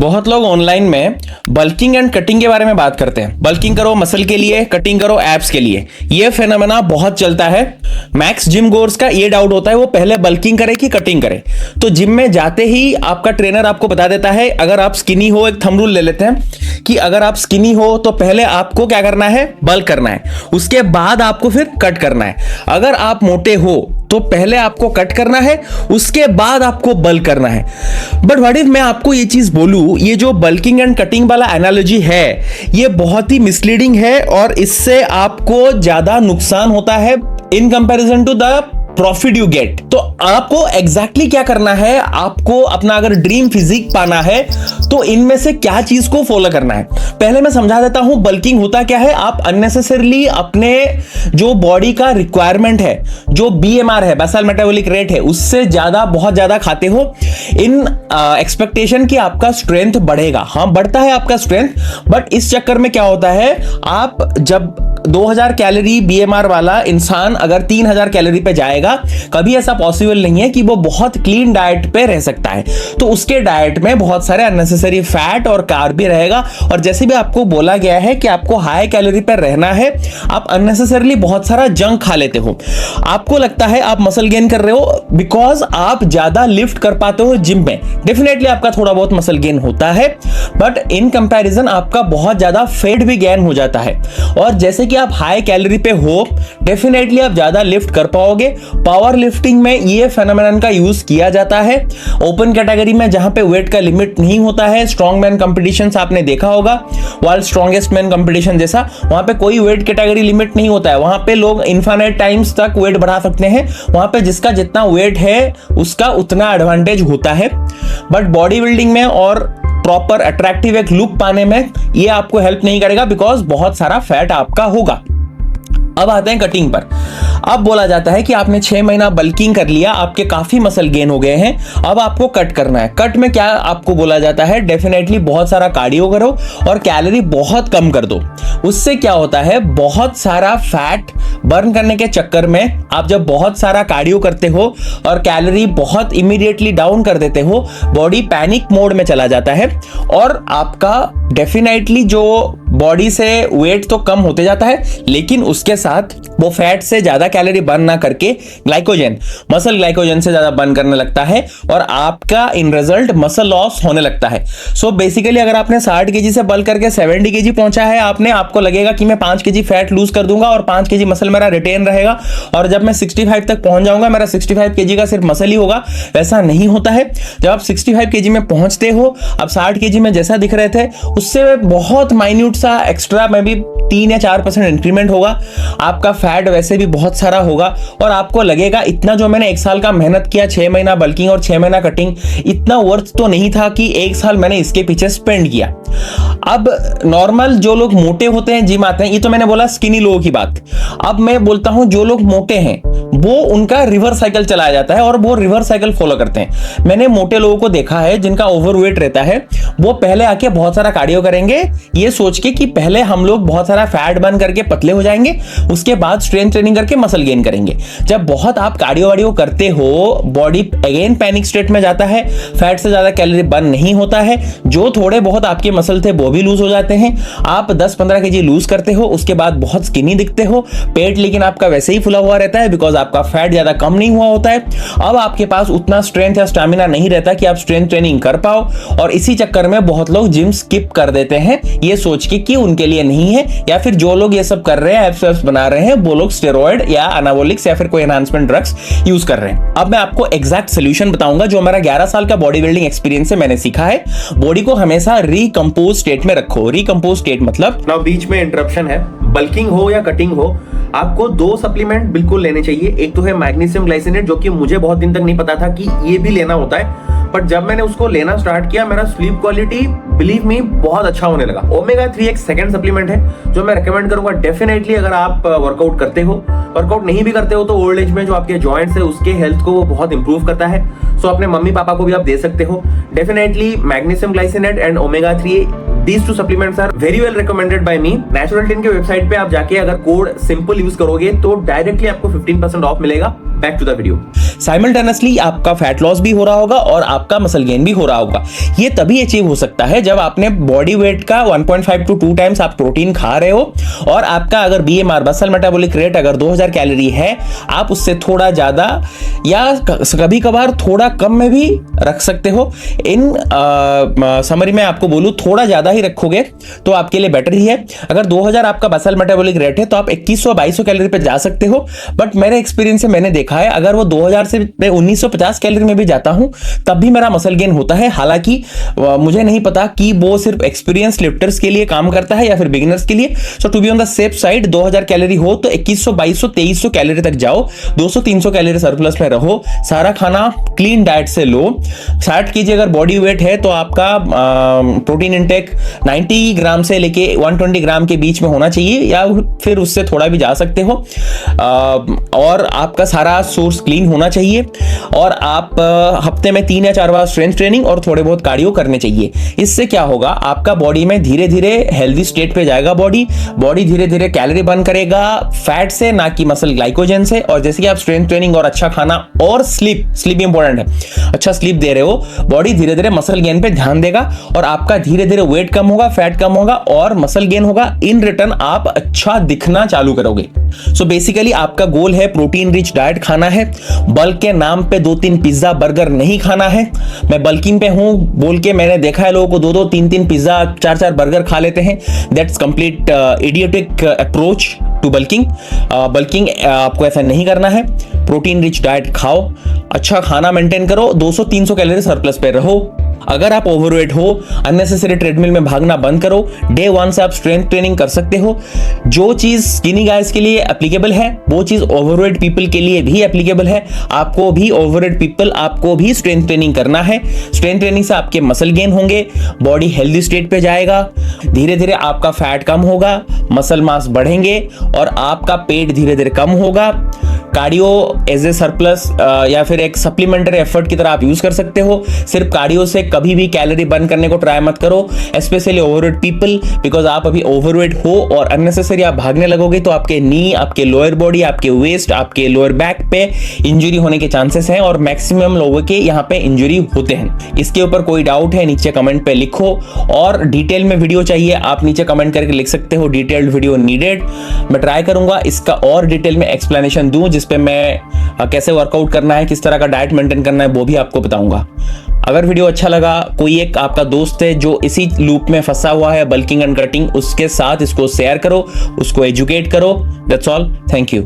बहुत लोग ऑनलाइन में बल्किंग एंड कटिंग के बारे में बात करते हैं। बल्किंग करो मसल के लिए, कटिंग करो एब्स के लिए। ये फेनोमेना बहुत चलता है। मैक्स जिम गोर्स का ये डाउट होता है वो पहले बल्किंग करे कि कटिंग करे। तो जिम में जाते ही आपका ट्रेनर आपको बता देता है, अगर आप स्किनी हो, एक थंब रूल ले लेते हैं कि अगर आप स्किनी हो तो पहले आपको क्या करना है, बल्क करना है, उसके बाद आपको फिर कट करना है। अगर आप मोटे हो तो पहले आपको कट करना है, उसके बाद आपको बल्क करना है। बट व्हाट इफ मैं आपको ये चीज बोलूं, ये जो बल्किंग एंड कटिंग वाला एनालॉजी है ये बहुत ही मिसलीडिंग है और इससे आपको ज्यादा नुकसान होता है in comparison to the profit you get. तो आपको एग्जैक्टली क्या करना है, आपको अपना अगर ड्रीम फिजिक पाना है तो इनमें से क्या चीज को फॉलो करना है। पहले मैं समझा देता हूं बल्किंग होता क्या है। आप अननेसेसरली अपने जो बॉडी का रिक्वायरमेंट है, जो बीएमआर है, बेसल मेटाबॉलिक रेट है, उससे ज्यादा बहुत ज्यादा खाते हो इन एक्सपेक्टेशन कि आपका स्ट्रेंथ बढ़ेगा। हाँ, बढ़ता है आपका स्ट्रेंथ, बट इस चक्कर में क्या होता है, आप जब 2000 कैलोरी बीएमआर वाला इंसान अगर 3000 कैलोरी पे जाएगा, कभी ऐसा पॉसिबल नहीं है कि वो बहुत क्लीन डाइट पे रह सकता है। तो उसके डाइट में बहुत सारे अननेसेसरी फैट और कार्ब भी रहेगा। और जैसे भी आपको बोला गया है कि आपको हाई कैलोरी पे रहना है, आप अननेसेसरली बहुत सारा जंक खा लेते हो। आपको लगता है आप मसल गेन कर रहे हो बिकॉज आप ज्यादा लिफ्ट कर पाते हो जिम में। डेफिनेटली आपका थोड़ा बहुत मसल गेन होता है, बट इन कंपैरिजन आपका बहुत ज्यादा फैट भी गेन हो जाता है। और जैसे कि आप हाई कैलोरी पे हो, डेफिनेटली आप ज्यादा लिफ्ट कर पाओगे। पावर लिफ्टिंग में ये फेनोमेनन का यूज किया जाता है। ओपन कैटेगरी में जहां पे वेट का लिमिट नहीं होता है, स्ट्रॉन्ग मैन कंपटीशंस आपने देखा होगा, वर्ल्ड स्ट्रॉन्गेस्ट मैन कंपटीशन जैसा, वहां पे कोई वेट कैटेगरी लिमिट नहीं होता है। वहां पे लोग इनफाइनाइट टाइम्स तक वेट बढ़ा सकते हैं। वहां पे जिसका जितना वेट है उसका उतना एडवांटेज होता है। बट बॉडी बिल्डिंग में और प्रॉपर अट्रैक्टिव एक लुक पाने में ये आपको हेल्प नहीं करेगा बिकॉज बहुत सारा फैट आपका होगा। अब आते हैं कटिंग पर। अब बोला जाता है कि आपने 6 महीना बल्किंग कर लिया, आपके काफी मसल गेन हो गए हैं, अब आपको कट करना है। कट में क्या आपको बोला जाता है, डेफिनेटली बहुत सारा कार्डियो करो और कैलोरी बहुत कम कर दो। उससे क्या होता है, बहुत सारा फैट बर्न करने के चक्कर में आप जब बहुत सारा कार्डियो करते हो और कैलोरी बहुत इमीडिएटली डाउन कर देते हो, बॉडी पैनिक मोड में चला जाता है और आपका डेफिनेटली जो बॉडी से वेट तो कम होते जाता है, लेकिन उसके साथ वो फैट से ज्यादा कैलोरी बर्न ना करके ग्लाइकोजन, मसल ग्लाइकोजन से ज्यादा बर्न करने लगता है और आपका इन रिजल्ट मसल लॉस होने लगता है। सो बेसिकली अगर आपने 60 केजी से बल्क करके 70 केजी पहुंचा है, आपको लगेगा कि मैं 5 केजी फैट लूज कर दूंगा और 5 केजी मसल मेरा रिटेन रहेगा और जब मैं 65 तक पहुंच जाऊंगा मेरा 65 केजी का सिर्फ मसल ही होगा। वैसा नहीं होता है। जब आप 65 केजी में पहुंचते हो, आप 60 केजी में जैसा दिख रहे थे उससे बहुत माइन्यूट सा एक्स्ट्रा में भी 3 या 4% इंक्रीमेंट होगा। आपका फैट वैसे भी बहुत सारा होगा और आपको लगेगा इतना जो मैंने 1 साल का मेहनत किया, 6 महीना बल्किंग और 6 महीना कटिंग, इतना वर्थ तो नहीं था कि 1 साल मैंने इसके पीछे स्पेंड किया। अब नॉर्मल जो लोग मोटे होते हैं, जिम आते हैं, ये तो मैंने बोला स्किनी लोगों की बात। अब मैं बोलता हूं जो लोग मोटे हैं वो उनका रिवर्स साइकिल चलाया जाता है और वो रिवर्स साइकिल फॉलो करते हैं। मैंने मोटे लोगों को देखा है जिनका ओवरवेट रहता है, वो पहले आके बहुत सारा कार्डियो करेंगे ये सोच के कि पहले हम लोग बहुत सारा फैट बर्न करके पतले हो जाएंगे, उसके बाद स्ट्रेंथ ट्रेनिंग करके मसल गेन करेंगे। जब बहुत आप कार्डियो वाडियो करते हो, बॉडी अगेन पैनिक स्टेट में जाता है, फैट से ज्यादा कैलोरी बर्न नहीं होता है, जो थोड़े बहुत आपके मसल थे वो भी लूज हो जाते हैं। आप 10-15 केजी लूज करते हो, उसके बाद बहुत स्किनी दिखते हो, पेट लेकिन आपका वैसे ही फुला हुआ रहता है बिकॉज आपका फैट ज्यादा कम नहीं हुआ होता है। अब आपके पास उतना स्ट्रेंथ या स्टैमिना नहीं रहता कि आप स्ट्रेंथ ट्रेनिंग कर पाओ और इसी चक्कर में बहुत लोग जिम स्किप कर देते हैं ये सोच के कि उनके लिए नहीं है, या फिर जो लोग ये सब कर रहे हैं, एब्स बना रहे हैं, वो लोग स्टेरॉइड या एनाबॉलिक्स या फिर कोई एनहांसमेंट ड्रग्स यूज कर रहे हैं। अब मैं आपको एग्जैक्ट सोल्यूशन बताऊंगा जो मेरा 11 साल का बॉडी बिल्डिंग एक्सपीरियंस से मैंने सीखा है। बॉडी को हमेशा रिकंपोज स्टेट में रखो। रिकंपोज स्टेट मतलब ना बीच में इंटरप्शन है, बल्किंग हो या कटिंग हो, आपको 2 सप्लीमेंट बिल्कुल लेने चाहिए। एक तो है मैग्नीशियम ग्लाइसिनेट, जो कि मुझे बहुत दिन तक नहीं पता था कि ये भी लेना होता है, बट जब मैंने उसको लेना स्टार्ट किया मेरा स्लीप क्वालिटी बिलीव मी बहुत अच्छा होने लगा। ओमेगा 3 एक सेकंड सप्लीमेंट है जो मैं रेकमेंड करूंगा डेफिनेटली अगर आप वर्कआउट करते हो। वर्कआउट नहीं भी करते हो तो ओल्ड एज में जो आपके जॉइंट्स है उसके हेल्थ को वो बहुत इंप्रूव करता है। सो अपने मम्मी पापा को भी आप दे सकते हो। Definitely magnesium glycinate and omega 3 These 2 supplements are very well recommended by me. Natural 10 के वेबसाइट पे आप जाके अगर कोड सिंपल यूज करोगे तो डायरेक्टली आपको 15% ऑफ मिलेगा। Back to the video. Simultaneously आपका फैट लॉस भी हो रहा होगा और आपका मसल गेन भी हो रहा होगा। ये तभी अचीव हो सकता है जब आपने बॉडी वेट का 1.5 to 2 टाइम्स आप प्रोटीन खा रहे हो और आपका अगर बीएमआर बसल मेटाबॉलिक रेट अगर 2000 कैलोरी है, आप उससे थोड़ा ज्यादा या कभी कभार थोड़ा कम में भी रख सकते हो। इन समरी में आपको बोलूं, थोड़ा ज्यादा ही रखोगे तो आपके लिए बेटर ही है। अगर 2000 आपका बसल मेटाबॉलिक रेट है तो आप 2100-2200 कैलोरी पे जा सकते हो। बट मेरे एक्सपीरियंस से मैंने देखा है अगर वो 2000 से मैं 1950 कैलोरी में भी जाता हूं तब भी मेरा मसल गेन होता है। हालांकि मुझे नहीं पता कि वो सिर्फ एक्सपीरियंस लिफ्टर्स के लिए काम करता है या फिर बिगिनर्स के लिए। So to be on the safe side, 2000 calorie हो तो 2100, 2200, 2300 कैलोरी तक जाओ, 200-300 कैलोरी सरप्लस में रहो, सारा खाना क्लीन डाइट से लो। 60 केजी अगर बॉडी वेट है तो आपका प्रोटीन इंटेक 90 ग्राम से लेके 120 ग्राम के बीच में होना चाहिए या फिर उससे थोड़ा भी जा सकते हो। और आपका सारा सोर्स क्लीन होना चाहिए और आप हफ्ते में 3 या 4 बार स्ट्रेंथ ट्रेनिंग और थोड़े बहुत कार्डियो करने चाहिए। इससे क्या होगा, आपका बॉडी में धीरे धीरे हेल्दी स्टेट पे जाएगा। बॉडी धीरे धीरे कैलोरी बर्न करेगा फैट से, ना कि मसल ग्लाइकोजन से। और जैसे कि आप स्ट्रेंथ ट्रेनिंग और अच्छा खाना और स्लीप इंपॉर्टेंट है, अच्छा स्लीप दे रहे हो, बॉडी धीरे धीरे मसल गेन पे ध्यान देगा और आपका धीरे धीरे वेट कम होगा, फैट कम होगा और मसल गेन होगा। इन रिटर्न आप अच्छा दिखना चालू करोगे। सो बेसिकली आपका गोल है प्रोटीन रिच डाइट खाना है, बल्क के नाम पे 2-3 पिज्जा बर्गर नहीं खाना है। मैं बल्किंग पे हूं बोल के मैंने देखा है लोगों को 2-2, 3-3 पिज्जा, 4-4 बर्गर खा लेते हैं। That's complete idiotic approach to bulking. Bulking आपको ऐसा नहीं करना है। प्रोटीन रिच डाइट खाओ, अच्छा खाना मेंटेन करो, 200-300 कैलोरी सरप्लस पे रहो। अगर आप ओवरवेट हो, अननेसेसरी ट्रेडमिल में भागना बंद करो। डे 1 से आप स्ट्रेंथ ट्रेनिंग कर सकते हो। जो चीज स्किनी गाइज के लिए एप्लीकेबल है वो चीज ओवरवेट पीपल के लिए भी एप्लीकेबल है। आपको भी ओवरवेट पीपल, आपको भी स्ट्रेंथ ट्रेनिंग करना है। स्ट्रेंथ ट्रेनिंग से आपके मसल गेन होंगे, बॉडी हेल्दी स्टेट पे जाएगा, धीरे धीरे आपका फैट कम होगा, मसल मास बढ़ेंगे और आपका पेट धीरे धीरे कम होगा। कार्डियो एज ए सरप्लस या फिर एक सप्लीमेंटरी एफर्ट की तरह आप यूज कर सकते हो। सिर्फ कार्डियो से कभी भी कैलोरी बर्न करने को ट्राई मत करो, स्पेशली ओवरवेट पीपल, बिकॉज आप अभी ओवरवेट हो और अननेसेसरी आप भागने लगोगे तो आपके नी, आपके लोअर बॉडी, आपके वेस्ट, आपके लोअर बैक पे इंजरी होने के चांसेस हैं और मैक्सिमम लोगों के यहाँ पे इंजरी होते हैं। इसके ऊपर कोई डाउट है नीचे कमेंट पे लिखो और डिटेल में वीडियो चाहिए आप नीचे कमेंट करके लिख सकते हो, डिटेल्ड वीडियो नीडेड। मैं ट्राई करूंगा इसका और डिटेल में एक्सप्लेनेशन दूं जिस पे मैं कैसे वर्कआउट करना है, किस तरह का डाइट मेंटेन करना है वो भी आपको बताऊंगा। अगर वीडियो अच्छा लगा, कोई एक आपका दोस्त है जो इसी लूप में फंसा हुआ है बल्किंग एंड कटिंग, उसके साथ इसको शेयर करो, उसको एजुकेट करो। That's all, thank you.